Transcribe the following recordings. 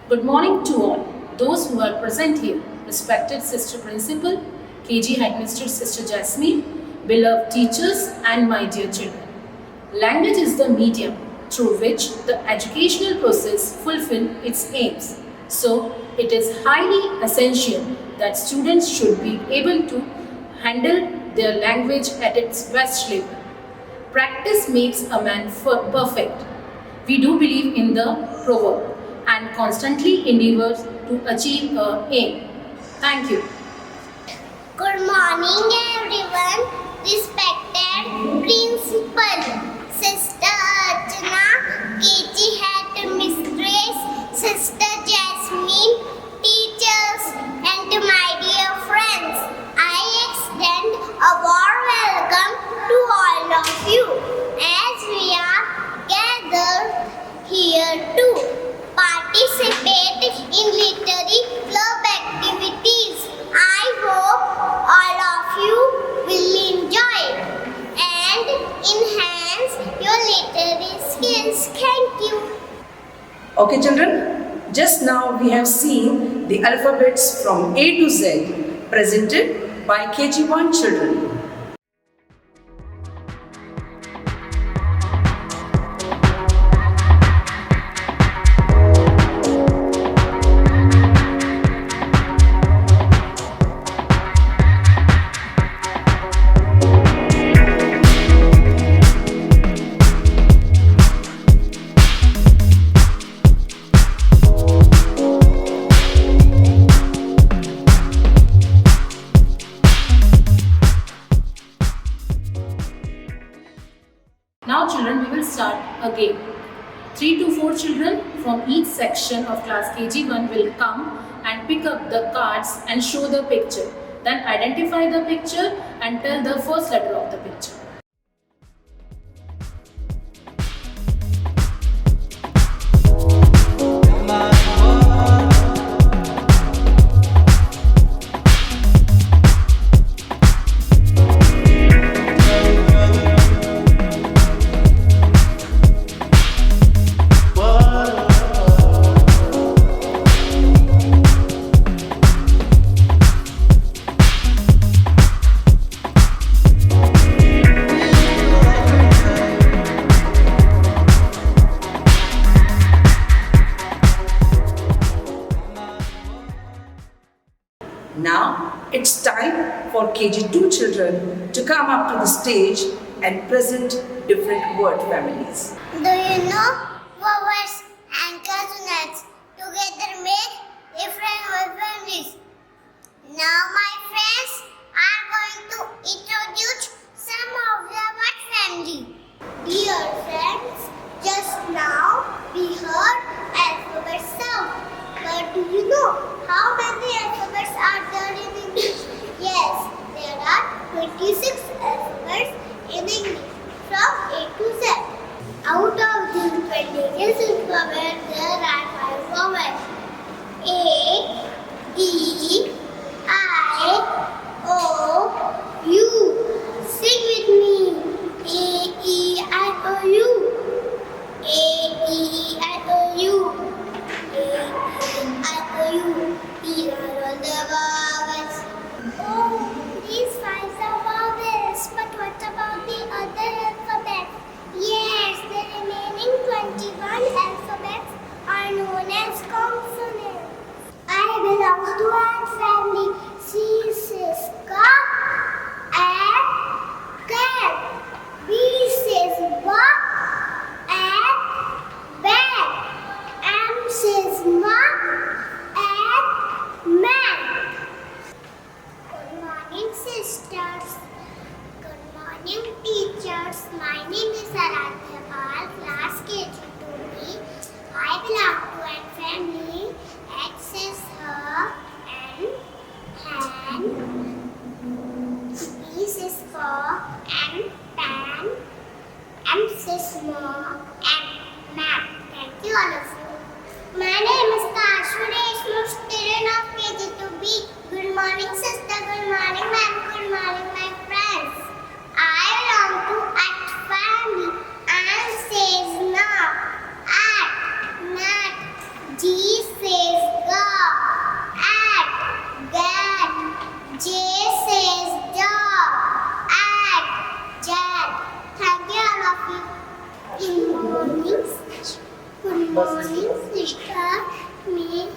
Good morning to all those who are present here, respected Sister Principal, KG Headmistress Sister Jasmine, beloved teachers, and my dear children. Language is the medium through which the educational process fulfills its aims. So, it is highly essential that students should be able to handle their language at its best level. Practice makes a man perfect. We do believe in the proverb and constantly endeavor to achieve a aim. Thank you. Good morning, everyone. Respected Principal, Sister Archana, KG Headmistress, Sister Jasmine, teachers, and to my dear friends, I extend a warm welcome to all of you as we are gathered here to participate in literary club activities. I hope all of you will enjoy and enhance your literary skills. Thank you. Okay, children, just now we have seen the alphabets from A to Z presented by KG1 children. Now children, we will start a game. 3 to 4 children from each section of class KG1 will come and pick up the cards and show the picture. Then identify the picture and tell the first letter of the picture. Now it's time for KG2 children to come up to the stage and present different word families. Do you know vowels and consonants together make different word families? Now my friends are going to introduce some of the word family. Dear friends, just now we heard alphabet sound. But do you know how many alphabets are there in English? Yes, there are 26 alphabets in English from A to Z. Out of these 26 alphabets, there are 5 vowels. A, E, I, O, U. Sing with me. A, E, I, O, U. A, E, I, O, U. These are all the vowels. Oh, these 5 are vowels. But what about the other alphabets? Yes, the remaining 21 alphabets are known as consonants. I belong to one family. C says ka and cat. B says ba and bag. M says ma and man. Good morning, sisters. Good morning, teachers. My name is Aradhya Pal, class KG2B. I belong to an family. X says her and hand. says go. At, get. J says dog. At, jet. Thank you all of you. Good morning, sister. Me.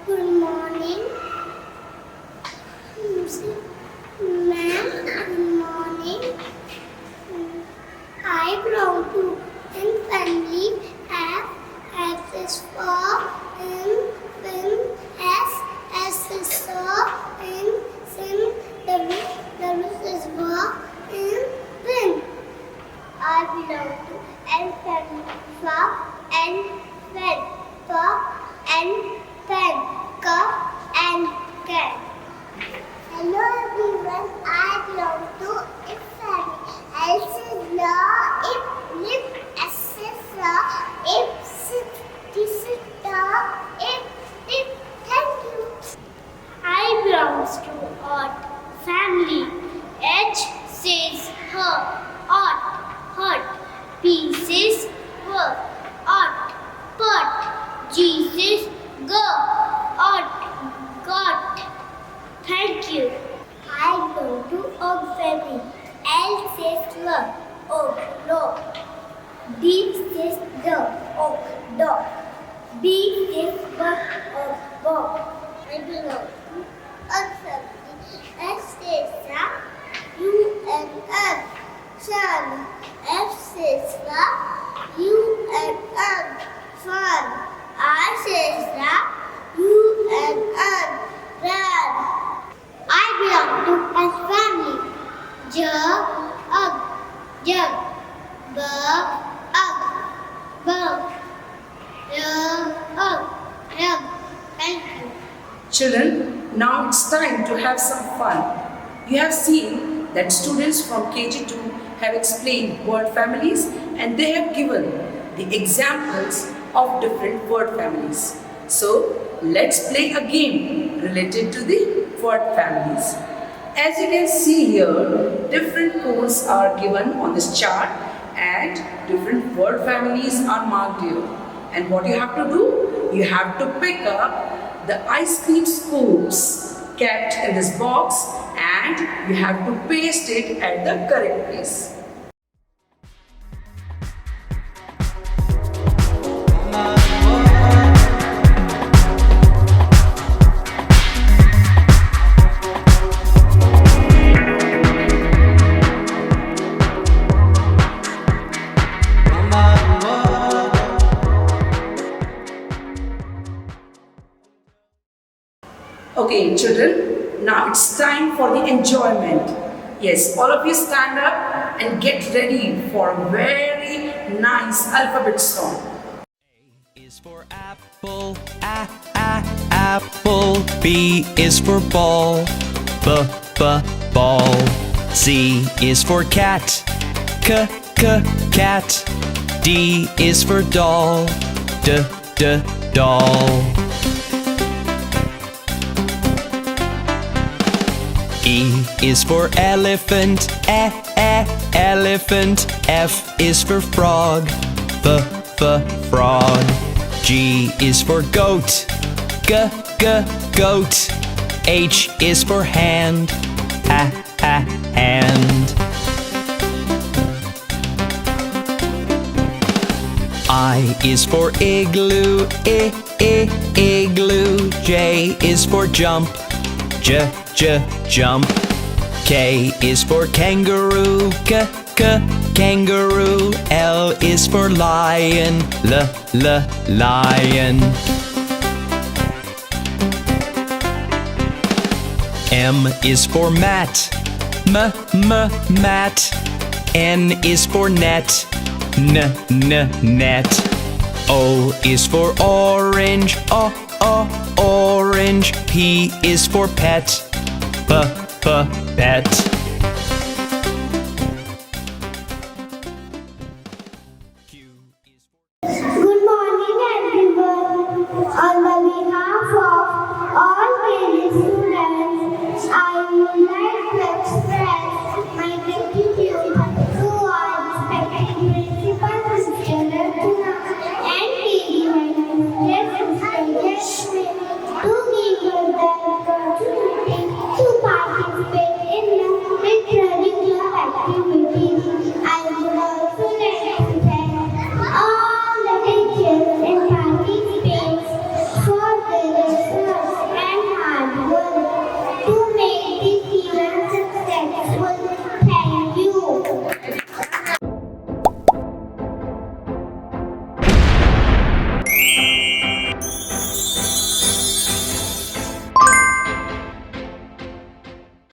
Good morning. Ma'am, good morning. I belong to in family. F is for in, S is for in, sim, W is for in, pin. I belong to N family. For and pen, for and pen, cup and cat. Hello everyone, I belong to if family. L is law, if lip, S is law, if sit, this is dog, if tip. Thank you. I belongs to odd family. H says her, odd, hurt. P says work, odd, put. G says go, odd, got. Thank you. I belong to oak family. L says love, oak, log. D says dog, oak, dog. B says bug, oak, bog. I belong to oak family. S says sun, U and N, sun. F says love, U and N, fun. I says love, U and N, run. I belong to a family. Jug, jug, bug, bug, rug. Thank you. Children, now it's time to have some fun. You have seen that students from KG2 have explained word families and they have given the examples of different word families. So, let's play a game related to the word families. As you can see here, different codes are given on this chart and different word families are marked here. And what you have to do? You have to pick up the ice cream scoops kept in this box and you have to paste it at the correct place. Okay, children, now it's time for the enjoyment. Yes, all of you stand up and get ready for a very nice alphabet song. A is for apple, apple. B is for ball, ball. C is for cat, cat. D is for doll, doll. E is for elephant, elephant. F is for frog, frog. G is for goat, goat. H is for hand, hand. I is for igloo, igloo. J is for jump, jump. K is for kangaroo, kangaroo. L is for lion, lion. M is for mat, mat. N is for net, net. O is for orange, orange. P is for pet, pet.